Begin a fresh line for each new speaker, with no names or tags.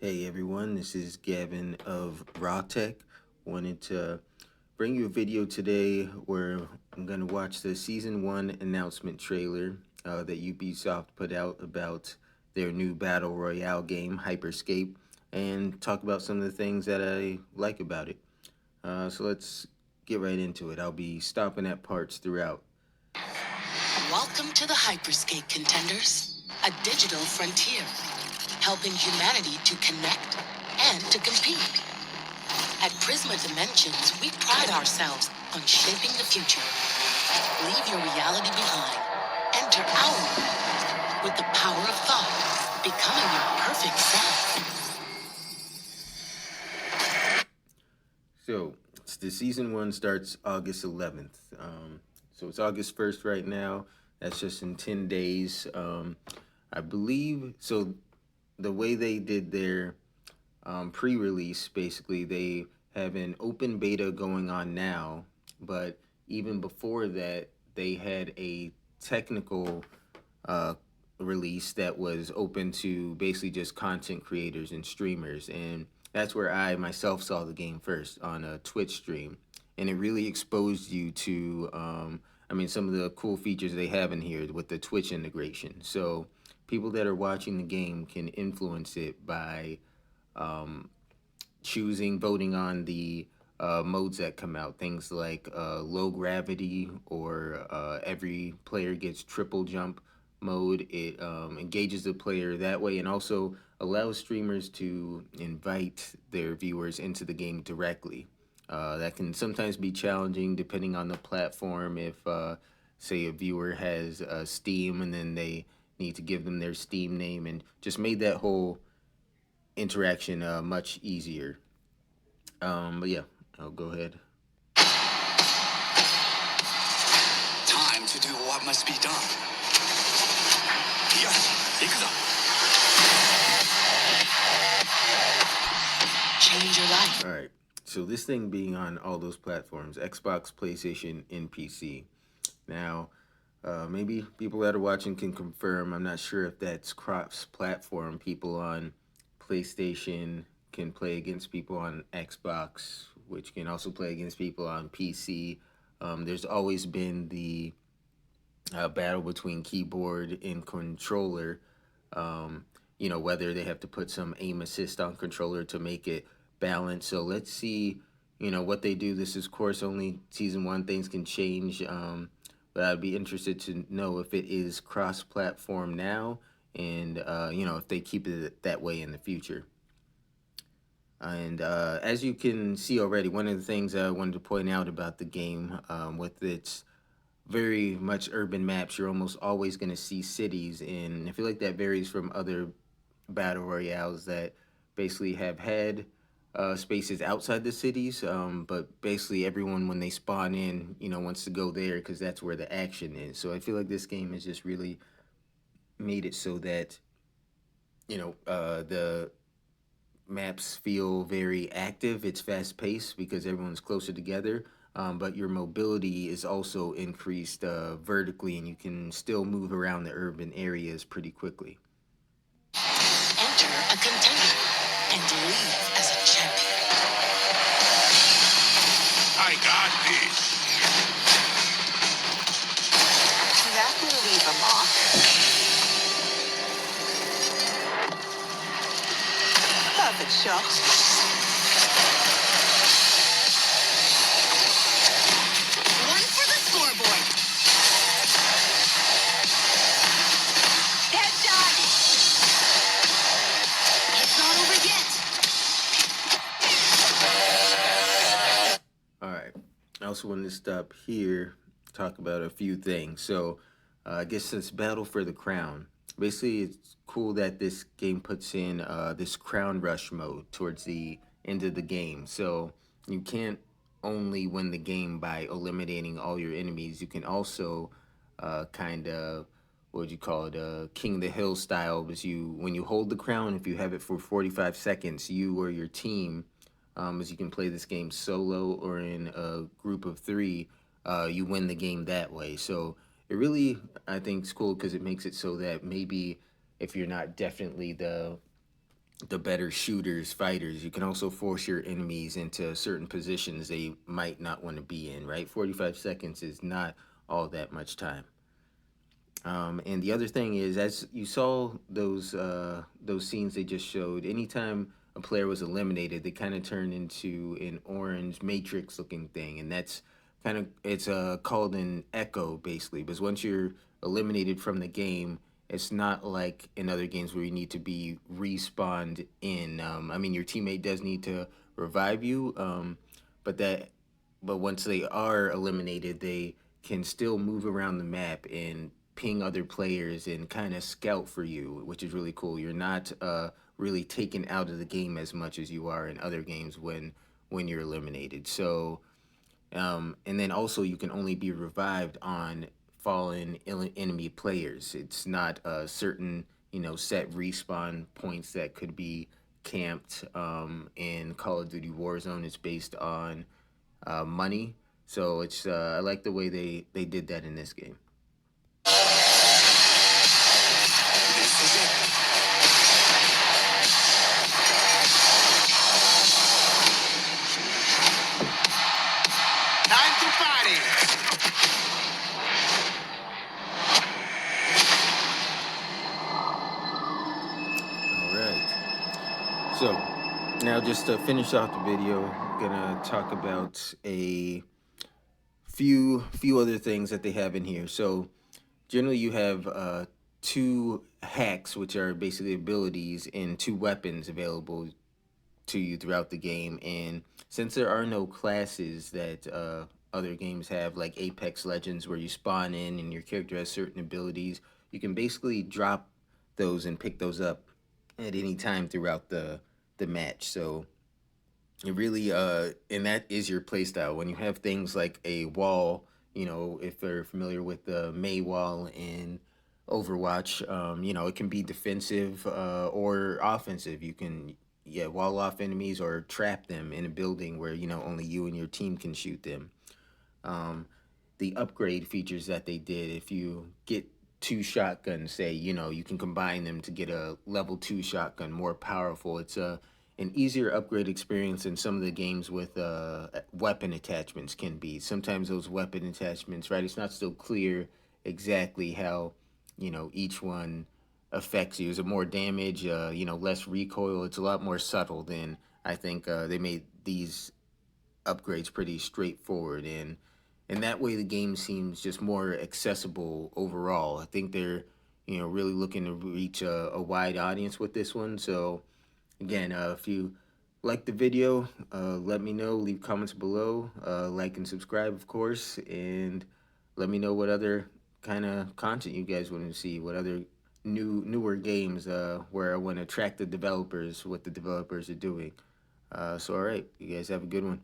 Hey everyone, this is Gavin of Raw Tech. Wanted to bring you a video today where I'm going to watch the Season 1 announcement trailer that Ubisoft put out about their new Battle Royale game, Hyperscape, and talk about some of the things that I like about it. So let's get right into it. I'll be stopping at parts throughout.
Welcome to the Hyperscape, contenders, a digital frontier, helping humanity to connect and to compete. At Prisma Dimensions, we pride ourselves on shaping the future. Leave your reality behind. Enter our world with the power of thought, becoming your perfect self.
So the Season 1 starts August 11th. So it's August 1st right now. That's just in 10 days. I believe so. The way they did their pre-release, basically, they have an open beta going on now, but even before that, they had a technical uh, release that was open to basically just content creators and streamers, and that's where I myself saw the game first on a Twitch stream, and it really exposed you to, some of the cool features they have in here with the Twitch integration. So people that are watching the game can influence it by voting on the modes that come out. Things like low gravity or every player gets triple jump mode. It engages the player that way and also allows streamers to invite their viewers into the game directly. That can sometimes be challenging depending on the platform. If, say, a viewer has Steam and then they need to give them their Steam name, and just made that whole interaction much easier. But yeah, I'll go ahead.
Time to do what must be done. Yes, change your life.
All right. So this thing being on all those platforms, Xbox, PlayStation, and PC. Now, maybe people that are watching can confirm. I'm not sure if that's cross-platform. People on PlayStation can play against people on Xbox, which can also play against people on PC. There's always been the battle between keyboard and controller. Whether they have to put some aim assist on controller to make it balanced. So let's see, what they do. This is, of course, only Season 1. Things can change. But I'd be interested to know if it is cross-platform now and, if they keep it that way in the future. And as you can see already, one of the things I wanted to point out about the game, with its very much urban maps, you're almost always going to see cities, and I feel like that varies from other battle royales that basically have had spaces outside the cities, but basically everyone when they spawn in, wants to go there because that's where the action is. So I feel like this game has just really made it so that the maps feel very active. It's fast paced because everyone's closer together. But your mobility is also increased vertically, and you can still move around the urban areas pretty quickly.
Enter a contender and leave as a champion.
I got this.
That will leave a mark. Perfect shot. One for the scoreboard. Headshot. It's not over yet.
All right. I also wanted to stop here, talk about a few things. So, I guess since Battle for the Crown, basically it's cool that this game puts in this Crown Rush mode towards the end of the game. So you can't only win the game by eliminating all your enemies. You can also kind of, what would you call it, King of the Hill style. Because when you hold the crown, if you have it for 45 seconds, you or your team, as you can play this game solo or in a group of three, you win the game that way. So it really, I think, is cool because it makes it so that maybe if you're not definitely the the better shooters, fighters. You can also force your enemies into certain positions they might not want to be in, right? 45 seconds is not all that much time. And the other thing is, as you saw those scenes they just showed, anytime a player was eliminated, they kind of turned into an orange matrix looking thing, and that's kind of it's called an echo basically. Because once you're eliminated from the game, it's not like in other games where you need to be respawned in. I mean, your teammate does need to revive you, but that but once they are eliminated, they can still move around the map and ping other players and kind of scout for you, which is really cool. You're not really taken out of the game as much as you are in other games when you're eliminated. So and then also you can only be revived on fallen enemy players. It's not a certain set respawn points that could be camped in Call of Duty Warzone. It's based on money. So it's I like the way they did that in this game.
This is it. Time to party.
All right. So now just to finish off the video, I'm gonna talk about a few other things that they have in here. So generally you have two hacks, which are basically abilities, and two weapons available to you throughout the game. And since there are no classes that other games have, like Apex Legends, where you spawn in and your character has certain abilities, you can basically drop those and pick those up at any time throughout the match. So it really and that is your playstyle. When you have things like a wall, if they're familiar with the May wall in Overwatch, it can be defensive or offensive. You can wall off enemies or trap them in a building where only you and your team can shoot them. um, the upgrade features that they did. If you get two shotguns, say, you can combine them to get a level 2 shotgun, more powerful. It's an easier upgrade experience than some of the games with weapon attachments can be. Sometimes those weapon attachments, right, it's not still clear exactly how, each one affects you. Is it more damage, less recoil? It's a lot more subtle than I think they made these upgrades pretty straightforward, and that way the game seems just more accessible overall. I think they're really looking to reach a wide audience with this one. So again, if you like the video, let me know. Leave comments below. Like and subscribe, of course, and let me know what other kind of content you guys want to see. What other newer games where I want to track the developers, what the developers are doing. So all right, you guys have a good one.